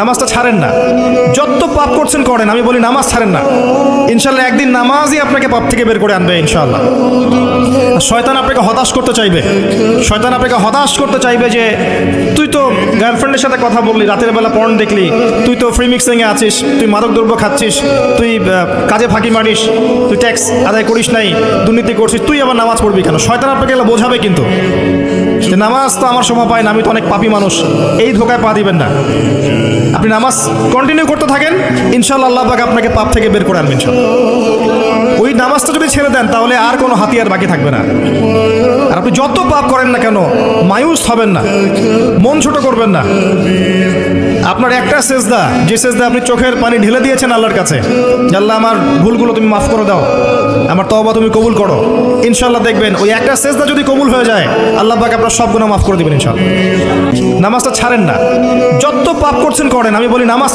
নামাজটা ছাড়েন না। যত পাপ করছেন করেন, আমি বলি নামাজ ছাড়েন না। ইনশাল্লাহ একদিন নামাজই আপনাকে পাপ থেকে বের করে আনবে ইনশাল্লাহ। শয়তান আপনাকে হতাশ করতে চাইবে, শয়তান আপনাকে হতাশ করতে চাইবে যে তুই তো গার্লফ্রেন্ডের সাথে কথা বললি, রাতের বেলা পর্ন দেখলি, তুই তো ফ্রি মিক্সিংয়ে আছিস, তুই মাদক দ্রব্য খাচ্ছিস, তুই কাজে ফাঁকি মারিস, তুই ট্যাক্স আদায় করিস নাই, দুর্নীতি করছিস, তুই আবার নামাজ পড়বি কেন? শয়তান আপনাকে এগুলো বোঝাবে কিন্তু যে নামাজ তো আমার সময় পায় না, আমি তো অনেক পাপী মানুষ। এই ধোকায় পা দিবেন না। আপনি নামাজ কন্টিনিউ করতে থাকেন, ইনশাআল্লাহ আল্লাহ পাক আপনাকে পাপ থেকে বের করে আনবেন ইনশাআল্লাহ। ওই নামাজটা যদি ছেড়ে দেন তাহলে আর কোনো হাতিয়ার বাকি থাকবে না। আর আপনি যত পাপ করেন না কেন মায়ুস হবেন না, মন ছোট করবেন না। আপনার একটা সেজদা, যে সেজদা আপনি চোখের পানি ঢেলে দিয়েছেন আল্লাহর কাছে, আল্লাহ আমার ভুলগুলো তুমি মাফ করে দাও, আমার তওবা তুমি কবুল করো, ইনশাআল্লাহ দেখবেন ওই একটা সেজদা যদি কবুল হয়ে যায় আল্লাহ পাক আপনার সব গুনাহ মাফ করে দিবেন ইনশাআল্লাহ। নামাজটা ছাড়েন না। যত পাপ করছেন করেন, আমি বলি নামাজ